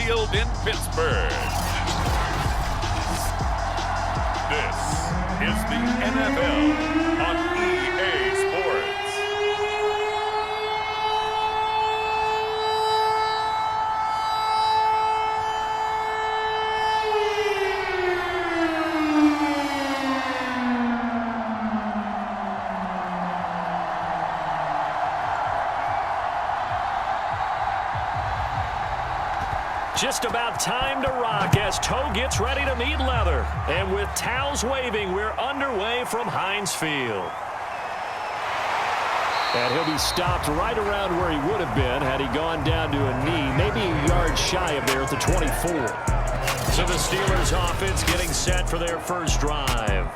Field in Pittsburgh. This is the NFL on EA Sports. Just about time to rock as toe gets ready to meet leather. And with towels waving, we're underway from Heinz Field. And he'll be stopped right around where he would have been had he gone down to a knee, maybe a yard shy of there at the 24. So the Steelers offense getting set for their first drive.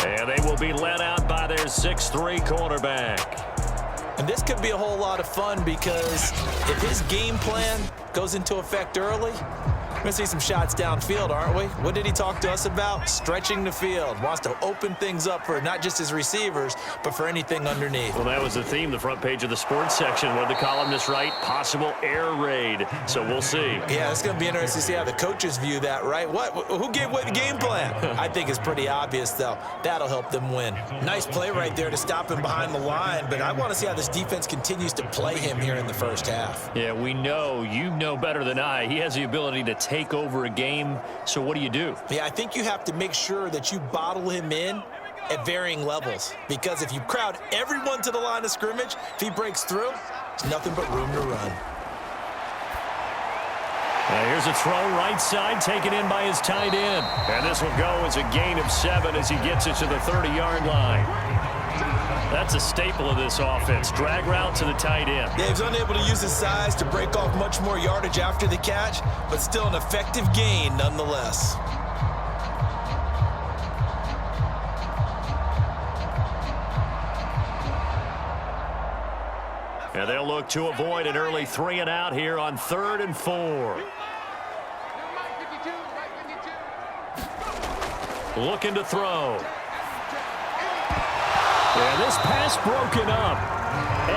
And they will be led out by their 6'3" quarterback. And this could be a whole lot of fun because if his game plan goes into effect early, we're going to see some shots downfield, aren't we? What did he talk to us about? Stretching the field. Wants to open things up for not just his receivers, but for anything underneath. Well, that was the theme, the front page of the sports section. What did the columnist write? Possible air raid. So we'll see. Yeah, it's going to be interesting to see how the coaches view that, right? Who gave away the game plan? I think it's pretty obvious, though. That'll help them win. Nice play right there to stop him behind the line, but I want to see how this defense continues to play him here in the first half. Yeah, we know, you know better than I, he has the ability to take over a game. So what do? Yeah, I think you have to make sure that you bottle him in at varying levels, because if you crowd everyone to the line of scrimmage, if he breaks through, there's nothing but room to run. Now here's a throw right side taken in by his tight end. And this will go as a gain of 7 as he gets it to the 30-yard line. That's a staple of this offense. Drag route to the tight end. Yeah, he was unable to use his size to break off much more yardage after the catch, but still an effective gain nonetheless. And they'll look to avoid an early 3 and out here on 3rd and 4. Looking to throw. And this pass broken up.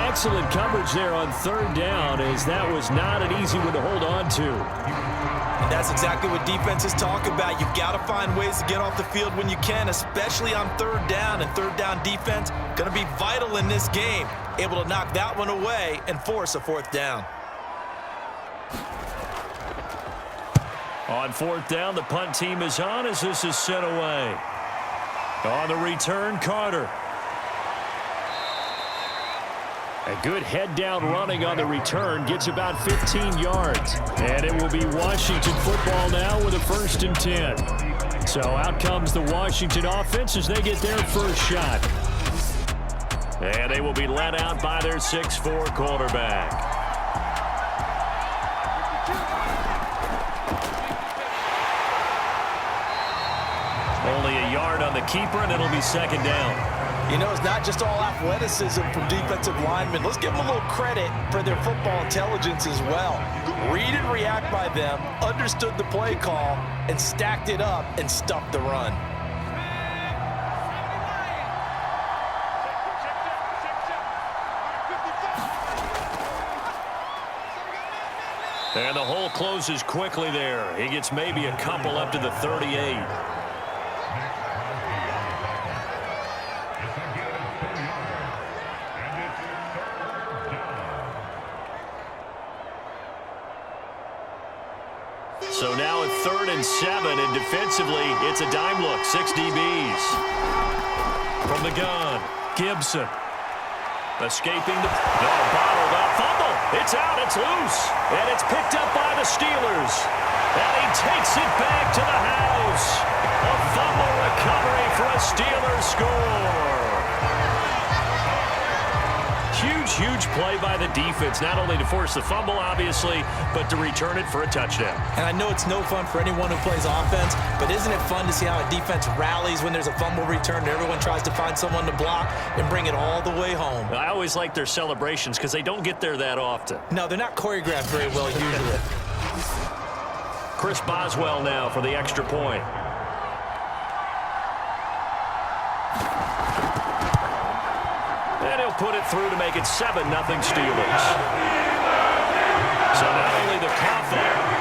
Excellent coverage there on 3rd down, as that was not an easy one to hold on to. And that's exactly what defenses talk about. You've got to find ways to get off the field when you can, especially on 3rd down. And 3rd down defense going to be vital in this game. Able to knock that one away and force a 4th down. On 4th down, the punt team is on as this is sent away. On the return, Carter. A good head-down running on the return, gets about 15 yards. And it will be Washington football now with a 1st and 10. So out comes the Washington offense as they get their first shot. And they will be led out by their 6'4" quarterback. Only a yard on the keeper, and it'll be 2nd down. You know, it's not just all athleticism from defensive linemen. Let's give them a little credit for their football intelligence as well. Read and react by them, understood the play call, and stacked it up and stuffed the run. And the hole closes quickly there. He gets maybe a couple up to the 38. So now at 3rd and 7, and defensively, it's a dime look. 6 DBs. From the gun, Gibson. Escaping the... No, bottled up. Fumble. It's out. It's loose. And it's picked up by the Steelers. And he takes it back to the house. A fumble recovery for a Steelers score. Huge play by the defense, not only to force the fumble, obviously, but to return it for a touchdown. And I know it's no fun for anyone who plays offense, but isn't it fun to see how a defense rallies when there's a fumble return and everyone tries to find someone to block and bring it all the way home? I always like their celebrations because they don't get there that often. No, they're not choreographed very well usually. Chris Boswell now for the extra point. And he'll put it through to make it 7-0 Steelers. So not only the cough up,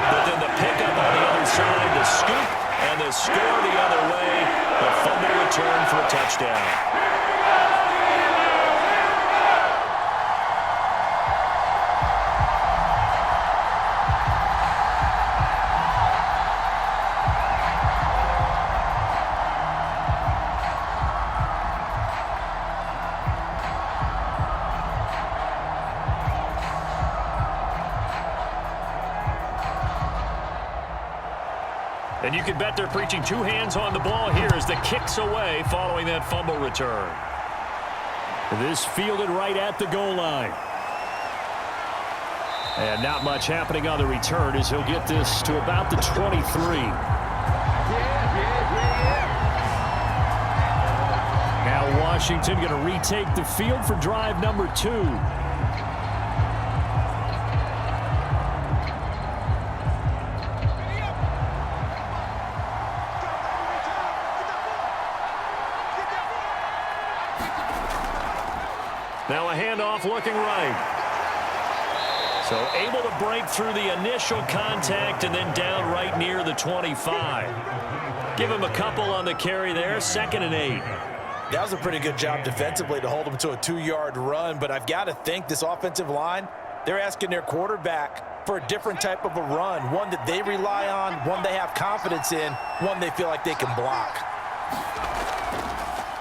first down. And you can bet they're preaching two hands on the ball here as the kick's away following that fumble return. This fielded right at the goal line. And not much happening on the return as he'll get this to about the 23. Now Washington going to retake the field for drive number 2. Now a handoff looking right. So able to break through the initial contact and then down right near the 25. Give him a couple on the carry there, 2nd and 8. That was a pretty good job defensively to hold him to a 2-yard run, but I've got to think this offensive line, they're asking their quarterback for a different type of a run, one that they rely on, one they have confidence in, one they feel like they can block.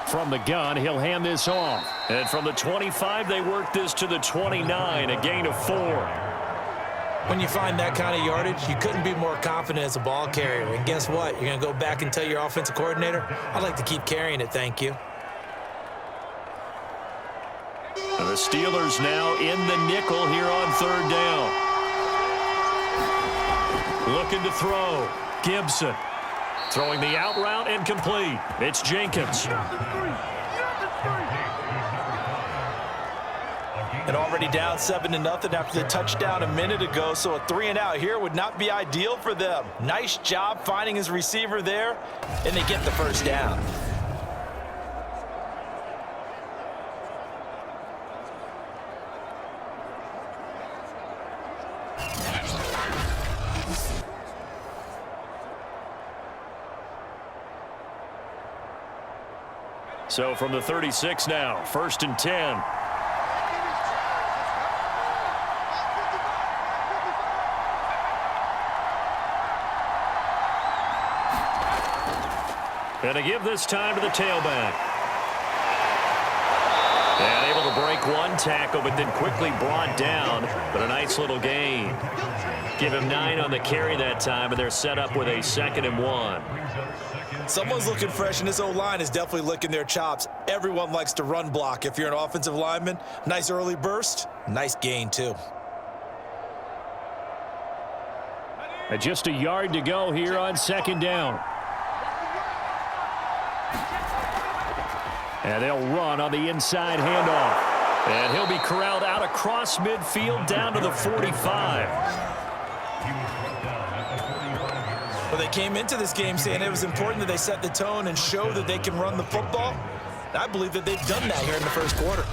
From the gun, he'll hand this off. And from the 25, they work this to the 29, a gain of 4. When you find that kind of yardage, you couldn't be more confident as a ball carrier. And guess what? You're going to go back and tell your offensive coordinator, I'd like to keep carrying it, thank you. And the Steelers now in the nickel here on 3rd down. Looking to throw. Gibson. Throwing the out route and complete. It's Jenkins. And already down 7-0 after the touchdown a minute ago, so a 3-and-out here would not be ideal for them. Nice job finding his receiver there, and they get the first down. So from the 36 now, 1st and 10. And to give this time to the tailback. And able to break one tackle, but then quickly brought down. But a nice little gain. Give him 9 on the carry that time, and they're set up with a 2nd and 1. Someone's looking fresh, and this O-line is definitely licking their chops. Everyone likes to run block. If you're an offensive lineman, nice early burst, nice gain too. And just a yard to go here on 2nd down. And they'll run on the inside handoff. And he'll be corralled out across midfield down to the 45. Well, they came into this game saying it was important that they set the tone and show that they can run the football. I believe that they've done that here in the first quarter.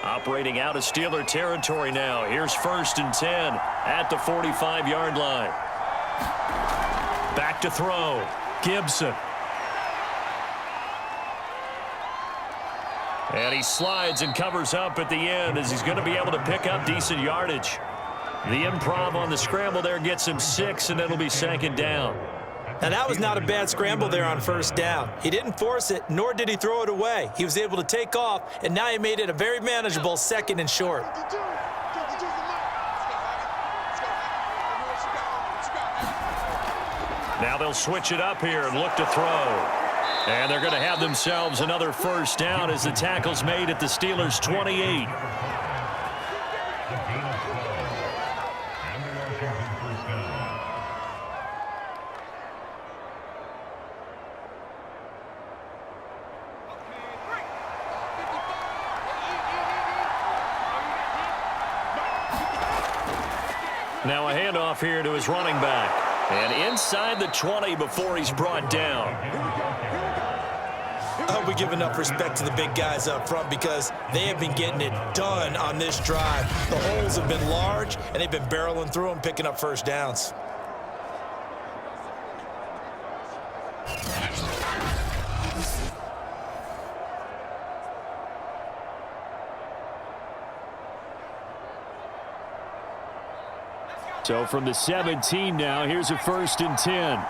Operating out of Steeler territory now. Here's 1st and 10 at the 45-yard line. Back to throw. Gibson. And he slides and covers up at the end as he's going to be able to pick up decent yardage. The improv on the scramble there gets him 6, and it'll be 2nd down. Now, that was not a bad scramble there on 1st down. He didn't force it, nor did he throw it away. He was able to take off, and now he made it a very manageable 2nd and short. Now they'll switch it up here and look to throw. And they're going to have themselves another 1st down as the tackle's made at the Steelers' 28. Now a handoff here to his running back. And inside the 20 before he's brought down. I hope we give enough respect to the big guys up front because they have been getting it done on this drive. The holes have been large, and they've been barreling through them, picking up first downs. So from the 17 now, here's a 1st and 10.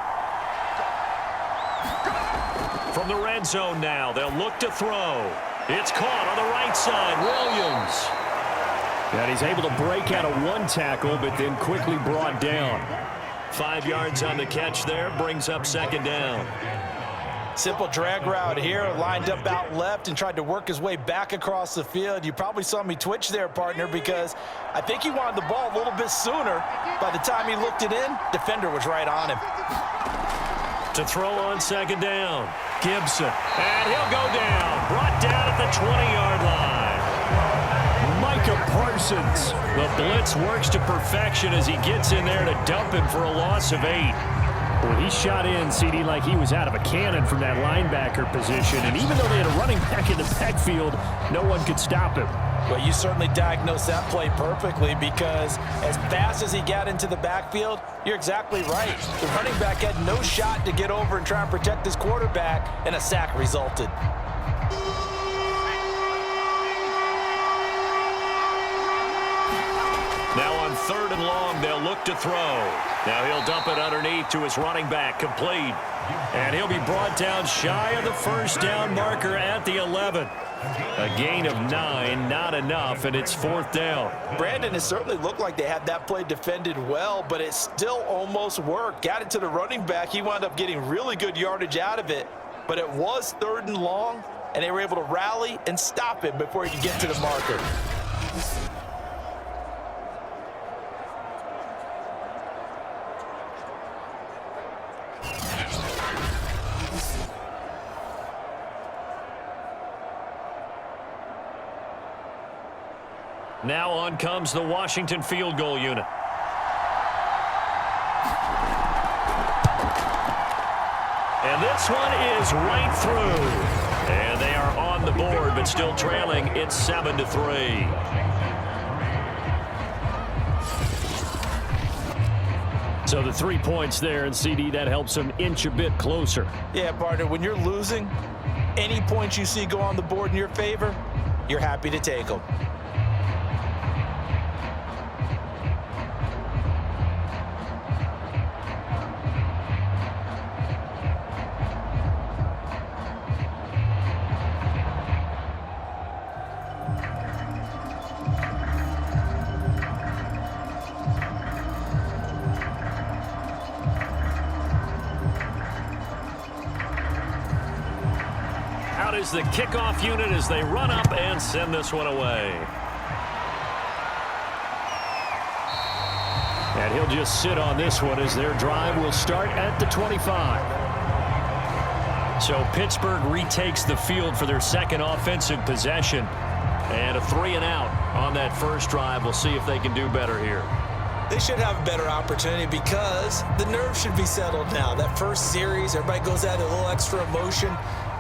From the red zone now, they'll look to throw. It's caught on the right side, Williams. And he's able to break out of one tackle, but then quickly brought down. 5 yards on the catch there, brings up 2nd down. Simple drag route here, lined up out left and tried to work his way back across the field. You probably saw me twitch there, partner, because I think he wanted the ball a little bit sooner. By the time he looked it in, defender was right on him. To throw on 2nd down, Gibson. And he'll go down, brought down at the 20-yard line. Micah Parsons. The blitz works to perfection as he gets in there to dump him for a loss of 8. Well, he shot in, CD, like he was out of a cannon from that linebacker position. And even though they had a running back in the backfield, no one could stop him. Well, you certainly diagnosed that play perfectly because as fast as he got into the backfield, you're exactly right. The running back had no shot to get over and try and protect his quarterback, and a sack resulted. Now on 3rd and long, they'll look to throw. Now he'll dump it underneath to his running back, complete. And he'll be brought down shy of the 1st down marker at the 11. A gain of 9, not enough, and it's 4th down. Brandon, it certainly looked like they had that play defended well, but it still almost worked. Got it to the running back. He wound up getting really good yardage out of it, but it was 3rd and long, and they were able to rally and stop him before he could get to the marker. Now on comes the Washington field goal unit. And this one is right through. And they are on the board, but still trailing. It's 7-3. So the 3 points there, and CD, that helps them inch a bit closer. Yeah, partner, when you're losing, any points you see go on the board in your favor, you're happy to take them. Is the kickoff unit as they run up and send this one away. And he'll just sit on this one as their drive will start at the 25. So Pittsburgh retakes the field for their 2nd offensive possession. And a 3-and-out on that first drive. We'll see if they can do better here. They should have a better opportunity because the nerves should be settled now. That first series, everybody goes out a little extra emotion.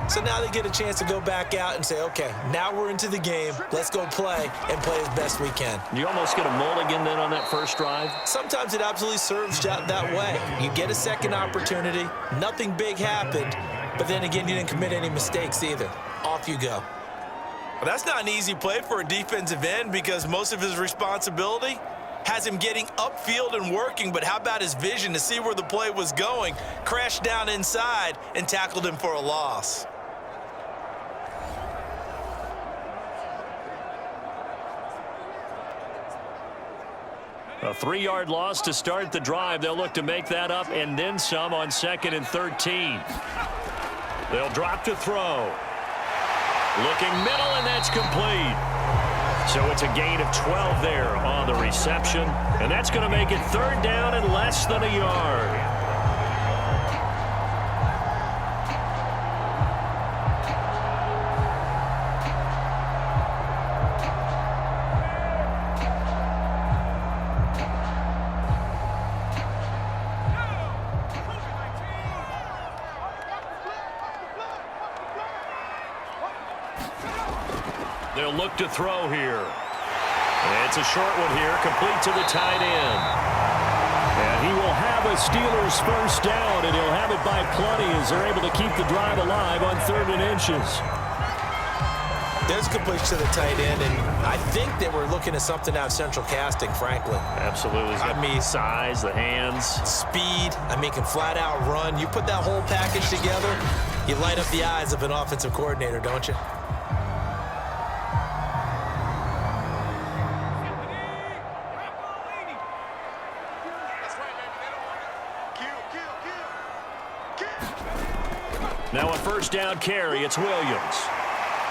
So now they get a chance to go back out and say, okay, now we're into the game. Let's go play and play as best we can. You almost get a mulligan then on that first drive? Sometimes it absolutely serves that way. You get a second opportunity. Nothing big happened. But then again, you didn't commit any mistakes either. Off you go. Well, that's not an easy play for a defensive end because most of his responsibility has him getting upfield and working, but how about his vision to see where the play was going? Crashed down inside and tackled him for a loss. A 3-yard loss to start the drive. They'll look to make that up and then some on 2nd and 13. They'll drop to throw. Looking middle, and that's complete. So it's a gain of 12 there on the reception. And that's going to make it 3rd down and less than a yard. They'll look to throw here. And it's a short one here, complete to the tight end. And he will have a Steelers first down, and he'll have it by plenty as they're able to keep the drive alive on 3rd and inches. There's a completion to the tight end, and I think that we're looking at something out of central casting, frankly. Absolutely. He's got the size, the hands. Speed. I mean, can flat out run. You put that whole package together, you light up the eyes of an offensive coordinator, don't you? Now a first down carry, it's Williams.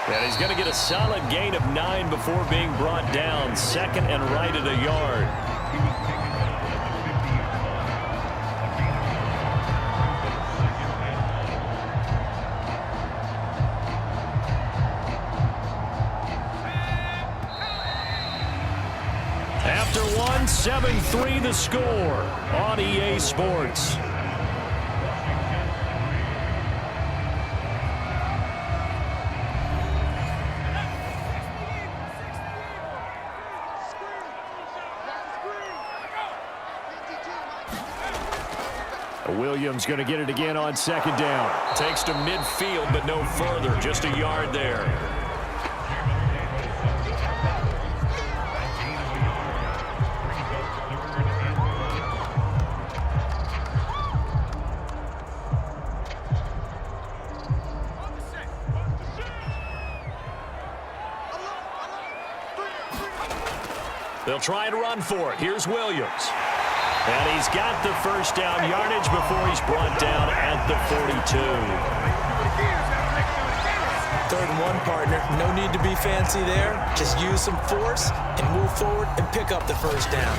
And he's going to get a solid gain of 9 before being brought down. 2nd and right at a yard. After 1, 7-3 the score on EA Sports. Williams going to get it again on 2nd down. Takes to midfield, but no further. Just a yard there. They'll try and run for it. Here's Williams. And he's got the first down yardage before he's brought down at the 42. 3rd and 1, partner. No need to be fancy there. Just use some force and move forward and pick up the first down.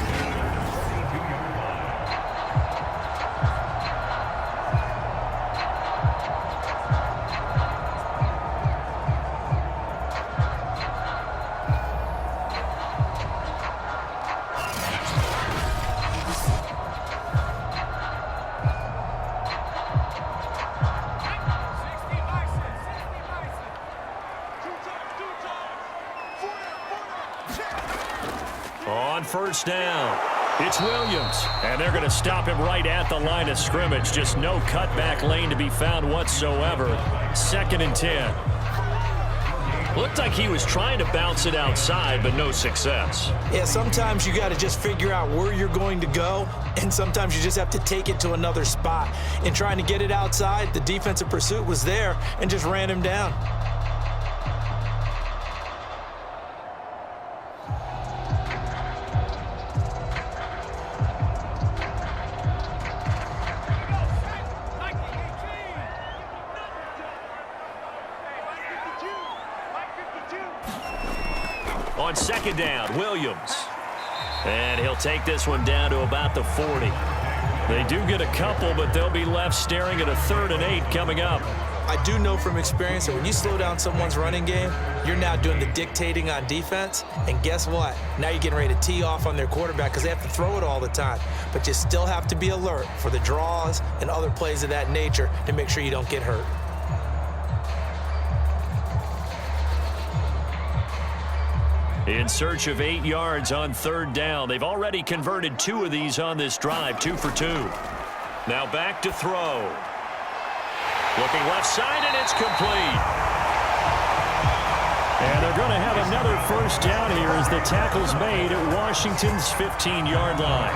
On first down, it's Williams. And they're going to stop him right at the line of scrimmage. Just no cutback lane to be found whatsoever. 2nd and 10. Looked like he was trying to bounce it outside, but no success. Yeah, sometimes you got to just figure out where you're going to go, and sometimes you just have to take it to another spot. In trying to get it outside, the defensive pursuit was there and just ran him down. On 2nd down, Williams. And he'll take this one down to about the 40. They do get a couple, but they'll be left staring at a 3rd and 8 coming up. I do know from experience that when you slow down someone's running game, you're now doing the dictating on defense. And guess what? Now you're getting ready to tee off on their quarterback because they have to throw it all the time. But you still have to be alert for the draws and other plays of that nature to make sure you don't get hurt. In search of 8 yards on 3rd down. They've already converted 2 of these on this drive, 2 for 2. Now back to throw. Looking left side, and it's complete. And they're going to have another first down here as the tackle's made at Washington's 15-yard line.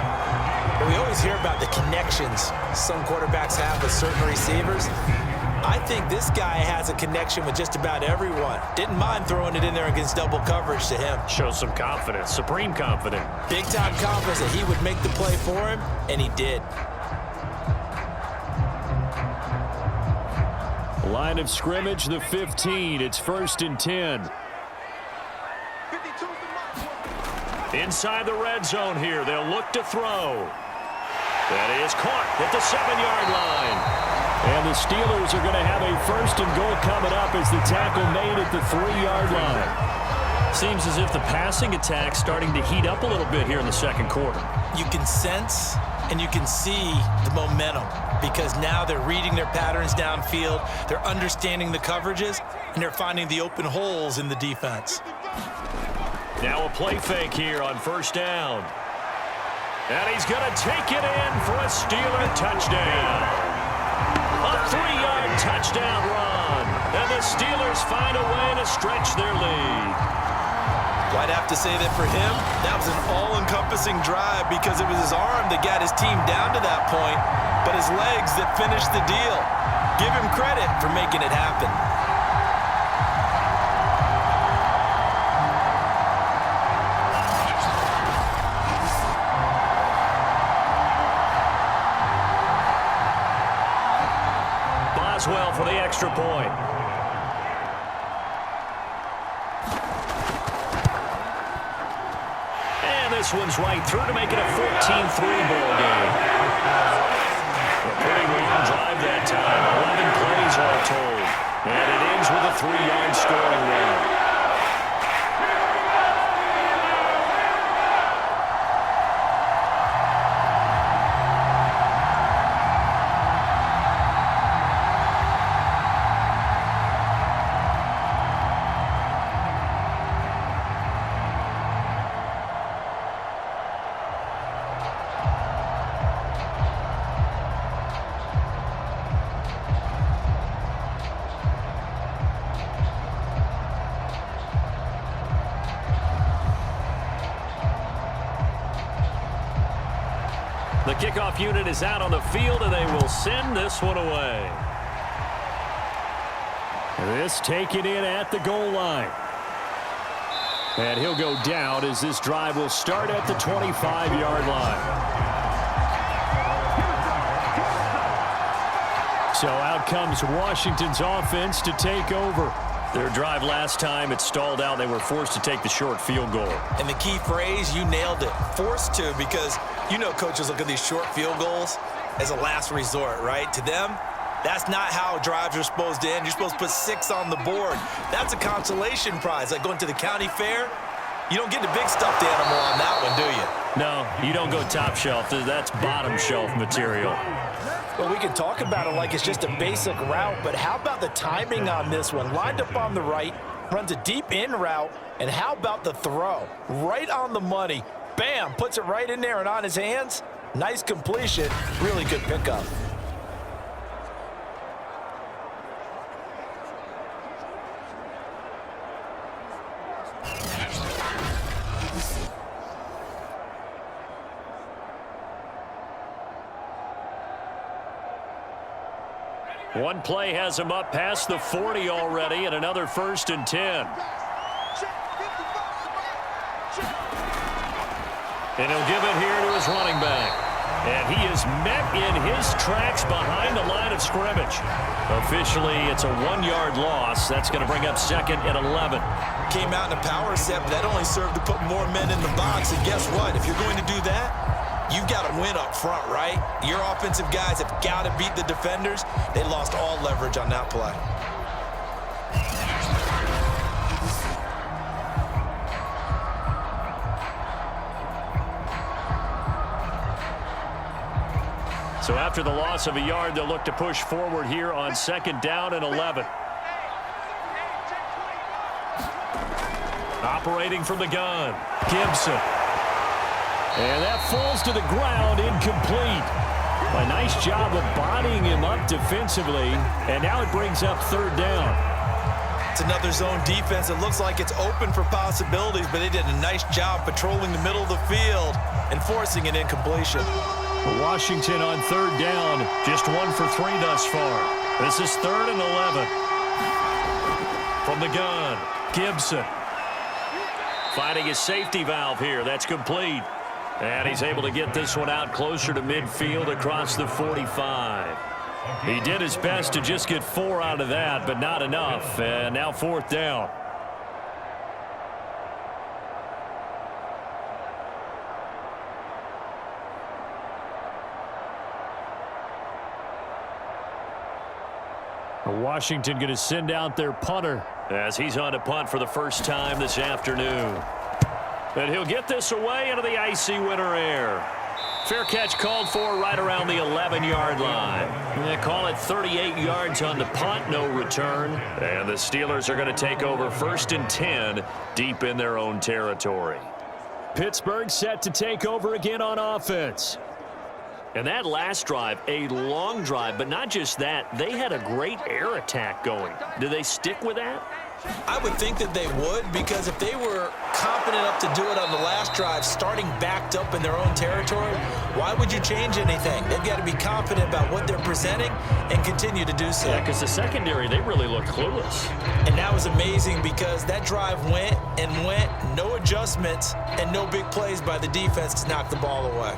Well, we always hear about the connections some quarterbacks have with certain receivers. I think this guy has a connection with just about everyone. Didn't mind throwing it in there against double coverage to him. Shows some confidence, supreme confidence. Big-time confidence that he would make the play for him, and he did. Line of scrimmage, the 15. It's 1st and 10. Inside the red zone here. They'll look to throw. That is caught at the 7-yard line. And the Steelers are going to have a 1st and goal coming up as the tackle made at the 3-yard line. Seems as if the passing attack's starting to heat up a little bit here in the 2nd quarter. You can sense and you can see the momentum because now they're reading their patterns downfield, they're understanding the coverages, and they're finding the open holes in the defense. Now a play fake here on first down. And he's going to take it in for a Steeler touchdown. A 3-yard touchdown run. And the Steelers find a way to stretch their lead. Well, I'd have to say that for him, that was an all-encompassing drive because it was his arm that got his team down to that point, but his legs that finished the deal. Give him credit for making it happen. Boswell for the extra point. And this one's right through to make it a 14-3 ball game. A pretty long drive that time. 11 plays all told. And it ends with a 3-yard scoring run. The kickoff unit is out on the field, and they will send this one away. This taken in at the goal line. And he'll go down as this drive will start at the 25-yard line. So out comes Washington's offense to take over. Their drive last time, it stalled out. They were forced to take the short field goal. And the key phrase, you nailed it, forced to, because you know coaches look at these short field goals as a last resort, right? To them, that's not how drives are supposed to end. You're supposed to put 6 on the board. That's a consolation prize. Like going to the county fair, you don't get the big stuffed animal on that one, do you? No, you don't go top shelf. That's bottom shelf material. Well, we can talk about it like it's just a basic route, but how about the timing on this one? Lined up on the right, runs a deep in route, and how about the throw? Right on the money. Bam, puts it right in there and on his hands. Nice completion, really good pickup. One play has him up past the 40 already, and another 1st and 10. And he'll give it here to his running back. And he is met in his tracks behind the line of scrimmage. Officially, it's a 1-yard loss. That's going to bring up 2nd and 11. Came out in a power set, but that only served to put more men in the box. And guess what? If you're going to do that, you've got to win up front, right? Your offensive guys have got to beat the defenders. They lost all leverage on that play. So after the loss of a yard, they'll look to push forward here on 2nd down and 11. Operating from the gun, Gibson. And that falls to the ground, incomplete. A nice job of bodying him up defensively, and now it brings up 3rd down. It's another zone defense. It looks like it's open for possibilities, but they did a nice job patrolling the middle of the field and forcing an incompletion. Washington on 3rd down, just 1 for 3 thus far. This is 3rd and 11. From the gun, Gibson. Finding his safety valve here. That's complete. And he's able to get this one out closer to midfield across the 45. He did his best to just get 4 out of that, but not enough. And now 4th down. Washington going to send out their punter as he's on to punt for the first time this afternoon. And he'll get this away into the icy winter air. Fair catch called for right around the 11-yard line. They call it 38 yards on the punt, no return. And the Steelers are going to take over 1st and 10 deep in their own territory. Pittsburgh set to take over again on offense. And that last drive, a long drive, but not just that. They had a great air attack going. Do they stick with that? I would think that they would, because if they were confident enough to do it on the last drive, starting backed up in their own territory, why would you change anything? They've got to be confident about what they're presenting and continue to do so. Yeah, because the secondary, they really looked clueless. And that was amazing because that drive went and went, no adjustments, and no big plays by the defense to knock the ball away.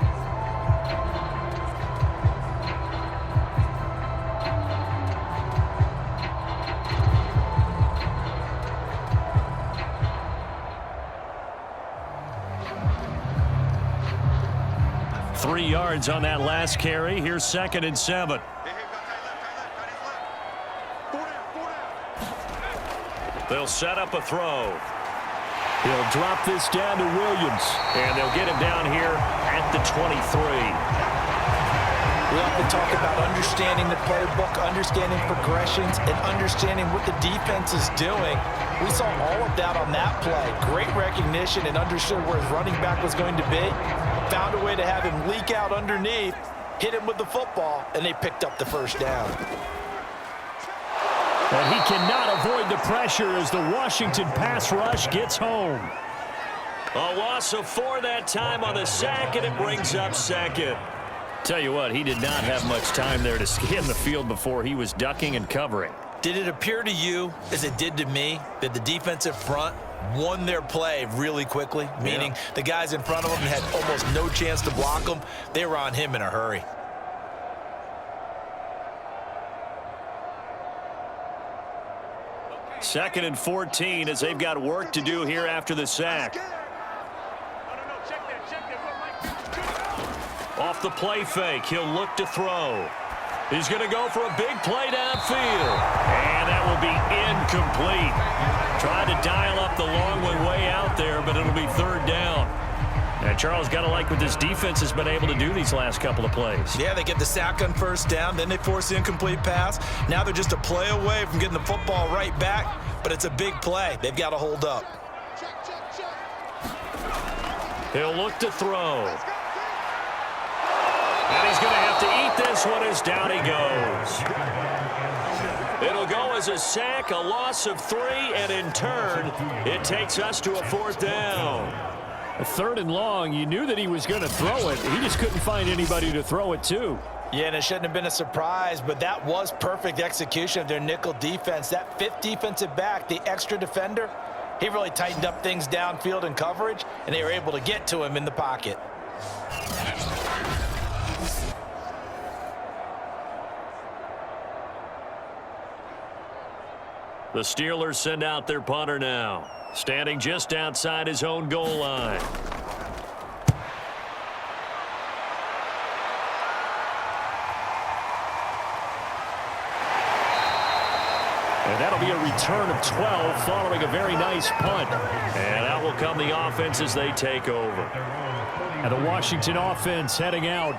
Three yards on that last carry. Here's 2nd and 7. They'll set up a throw. He'll drop this down to Williams. And they'll get him down here at the 23. We often talk about understanding the playbook, understanding progressions, and understanding what the defense is doing. We saw all of that on that play. Great recognition and understood where his running back was going to be. Found a way to have him leak out underneath, hit him with the football, and they picked up the first down. And he cannot avoid the pressure as the Washington pass rush gets home. A loss of 4 that time on the sack, and it brings up 2nd. Tell you what, he did not have much time there to scan the field before he was ducking and covering. Did it appear to you, as it did to me, that the defensive front won their play really quickly? Meaning the guys in front of them had almost no chance to block them. They were on him in a hurry. Second and 14 as they've got work to do here after the sack. Off the play fake, he'll look to throw. He's going to go for a big play downfield. And that will be incomplete. Tried to dial up the long one way out there, but it'll be 3rd down. And Charles, got to like what this defense has been able to do these last couple of plays. Yeah, they get the sack on 1st down, then they force the incomplete pass. Now they're just a play away from getting the football right back, but it's a big play. They've got to hold up. He'll look to throw. And he's going to have to eat this one as down he goes. It'll go as a sack, a loss of 3, and in turn, it takes us to a 4th down. A 3rd and long, you knew that he was going to throw it. He just couldn't find anybody to throw it to. Yeah, and it shouldn't have been a surprise, but that was perfect execution of their nickel defense. That 5th defensive back, the extra defender, he really tightened up things downfield in coverage, and they were able to get to him in the pocket. The Steelers send out their punter now, standing just outside his own goal line. And that'll be a return of 12 following a very nice punt. And out will come the offense as they take over. And the Washington offense heading out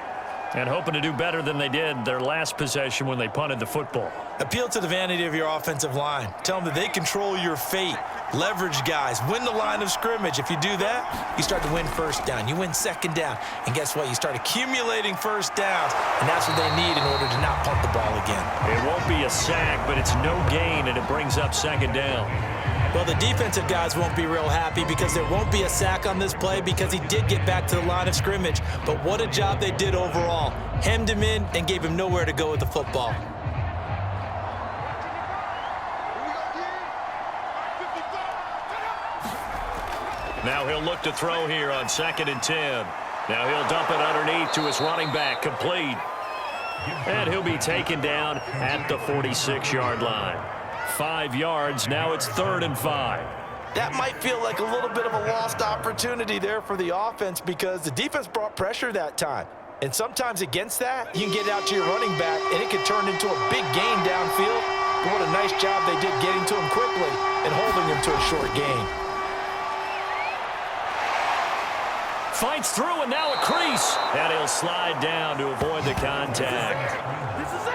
and hoping to do better than they did their last possession when they punted the football. Appeal to the vanity of your offensive line. Tell them that they control your fate. Leverage guys. Win the line of scrimmage. If you do that, you start to win 1st down. You win 2nd down. And guess what? You start accumulating 1st downs. And that's what they need in order to not punt the ball again. It won't be a sack, but it's no gain, and it brings up 2nd down. Well, the defensive guys won't be real happy because there won't be a sack on this play because he did get back to the line of scrimmage. But what a job they did overall. Hemmed him in and gave him nowhere to go with the football. Now he'll look to throw here on 2nd and 10. Now he'll dump it underneath to his running back, complete. And he'll be taken down at the 46-yard line. 5 yards, now it's 3rd and 5. That might feel like a little bit of a lost opportunity there for the offense because the defense brought pressure that time. And sometimes against that, you can get out to your running back, and it can turn into a big gain downfield. But what a nice job they did getting to him quickly and holding him to a short gain. Fights through, and now a crease. And he'll slide down to avoid the contact. This is it.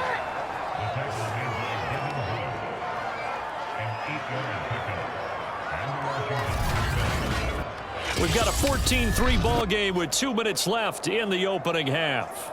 We've got a 14-3 ball game with 2 minutes left in the opening half.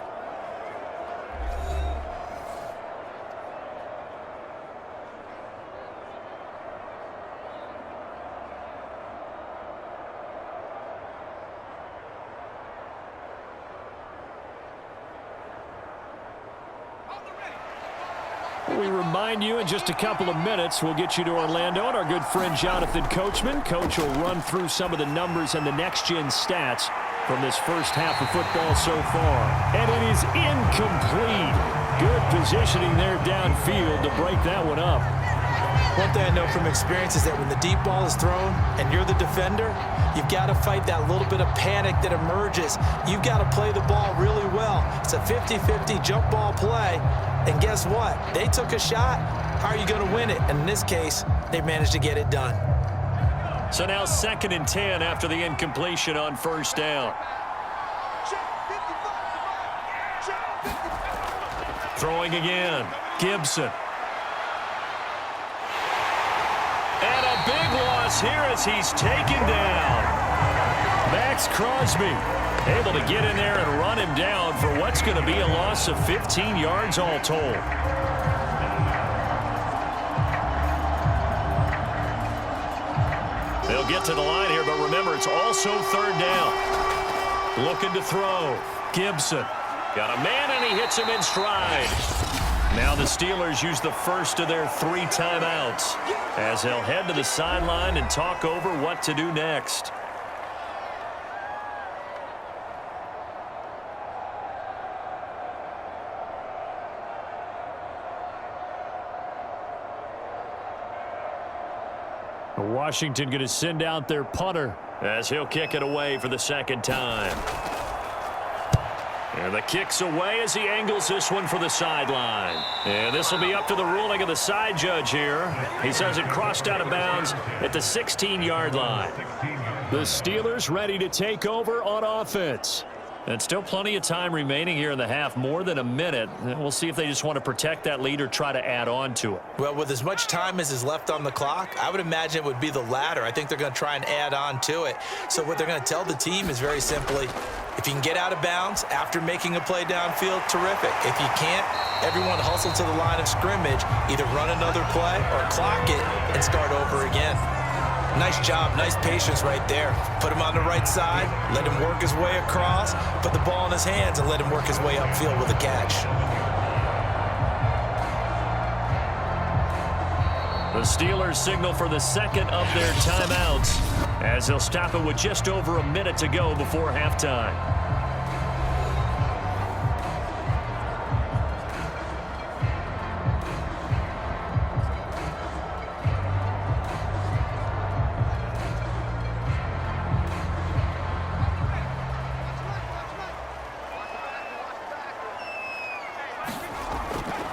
We remind you in just a couple of minutes, we'll get you to Orlando and our good friend Jonathan Coachman. Coach will run through some of the numbers and the next-gen stats from this first half of football so far. And it is incomplete. Good positioning there downfield to break that one up. One thing I know from experience is that when the deep ball is thrown and you're the defender, you've got to fight that little bit of panic that emerges. You've got to play the ball really well. It's a 50-50 jump ball play. And guess what? They took a shot. How are you going to win it? And in this case, they managed to get it done. So now 2nd and 10 after the incompletion on first down. Throwing again. Gibson. And a big loss here as he's taken down. Max Crosby able to get in there and run him down for what's going to be a loss of 15 yards all told. They'll get to the line here, but remember, it's also 3rd down. Looking to throw. Gibson. Got a man, and he hits him in stride. Now the Steelers use the first of their 3 timeouts as they'll head to the sideline and talk over what to do next. Washington going to send out their punter as he'll kick it away for the 2nd time. And the kick's away as he angles this one for the sideline. And this will be up to the ruling of the side judge here. He says it crossed out of bounds at the 16-yard line. The Steelers ready to take over on offense. And still plenty of time remaining here in the half, more than a minute. We'll see if they just want to protect that lead or try to add on to it. Well, with as much time as is left on the clock, I would imagine it would be the latter. I think they're going to try and add on to it. So what they're going to tell the team is very simply, if you can get out of bounds after making a play downfield, terrific. If you can't, everyone hustle to the line of scrimmage, either run another play or clock it and start over again. Nice job, nice patience right there. Put him on the right side, let him work his way across, put the ball in his hands, and let him work his way upfield with a catch. The Steelers signal for the 2nd of their timeouts as they'll stop it with just over a minute to go before halftime.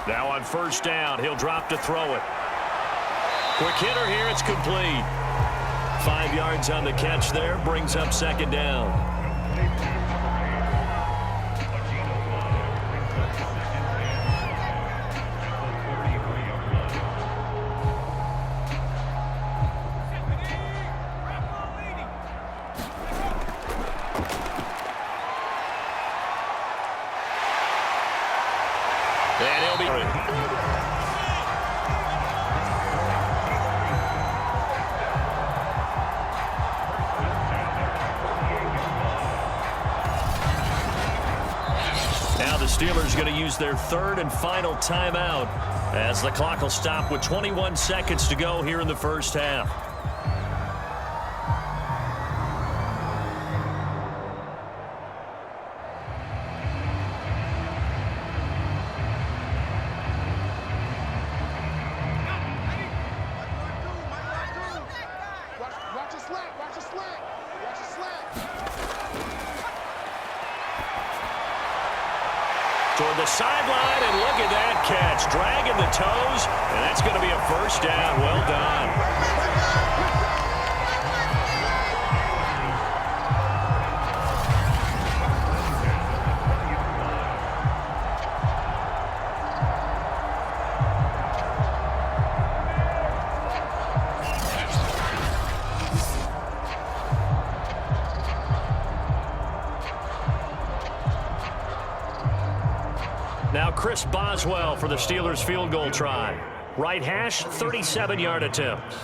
Now on first down, he'll drop to throw it. Quick hitter here, it's complete. 5 yards on the catch there, brings up 2nd down. And he'll be... Now the Steelers going to use their 3rd and final timeout as the clock will stop with 21 seconds to go here in the first half. Toward the sideline, and look at that catch. Dragging the toes, and that's going to be a first down. Well done. Now Chris Boswell for the Steelers field goal try. Right hash, 37-yard attempt.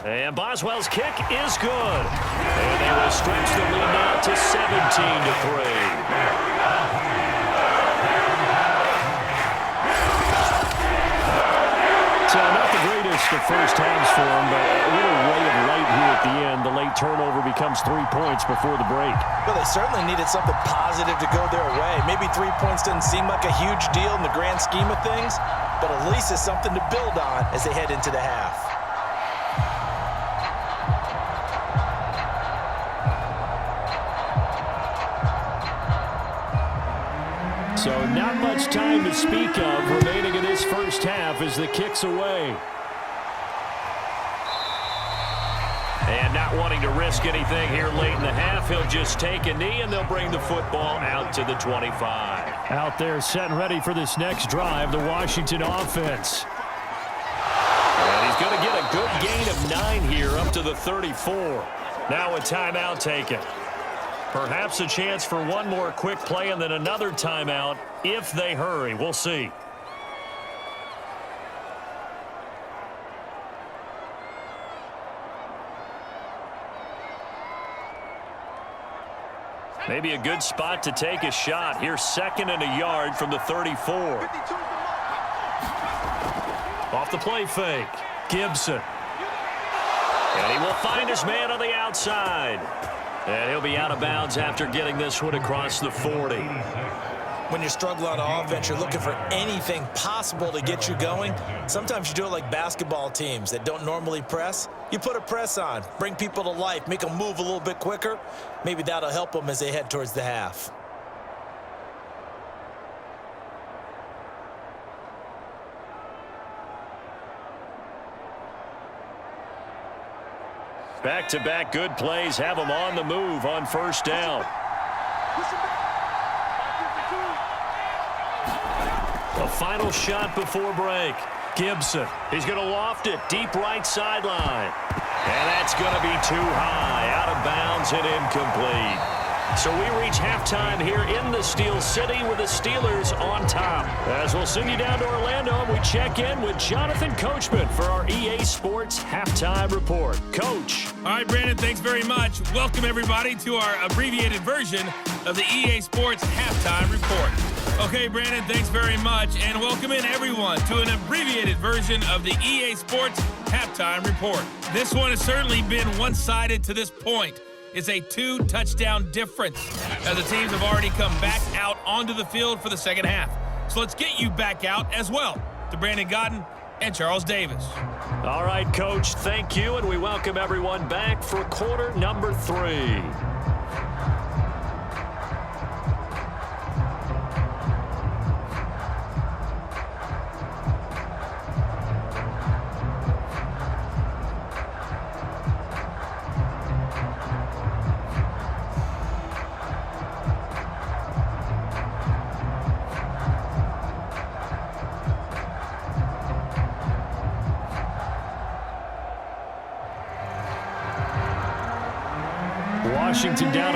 And Boswell's kick is good. And they will stretch the lead now to 17-3. So not the greatest of first halves for him, but a little ray of light here at the end. The late turnover becomes 3 points before the break. Well, they certainly needed something positive to go their way. Maybe 3 points doesn't seem like a huge deal in the grand scheme of things, but at least it's something to build on as they head into the half. So not much time to speak of remaining in this first half as the kick's away. And not wanting to risk anything here late in the half, he'll just take a knee and they'll bring the football out to the 25. Out there set and ready for this next drive, the Washington offense. And he's going to get a good gain of 9 here up to the 34. Now a timeout taken. Perhaps a chance for one more quick play and then another timeout if they hurry. We'll see. Maybe a good spot to take a shot. Here's 2nd and a yard from the 34. Off the play fake. Gibson. And he will find his man on the outside. And he'll be out of bounds after getting this one across the 40. When you struggle on offense, you're looking for anything possible to get you going. Sometimes you do it like basketball teams that don't normally press. You put a press on, bring people to life, make them move a little bit quicker. Maybe that'll help them as they head towards the half. Back-to-back good plays have them on the move on first down. A final shot before break. Gibson. He's going to loft it deep right sideline. And that's going to be too high. Out of bounds and incomplete. So we reach halftime here in the Steel City with the Steelers on top. As we'll send you down to Orlando, and we check in with Jonathan Coachman for our EA Sports Halftime Report. Coach. All right, Brandon, thanks very much. Welcome, everybody, to our abbreviated version of the EA Sports Halftime Report. Okay, Brandon, thanks very much, and welcome in, everyone, to an abbreviated version of the EA Sports Halftime Report. This one has certainly been one-sided to this point. It's a 2-touchdown difference as the teams have already come back out onto the field for the second half. So let's get you back out as well to Brandon Godden and Charles Davis. All right, Coach, thank you, and we welcome everyone back for quarter number 3. Washington down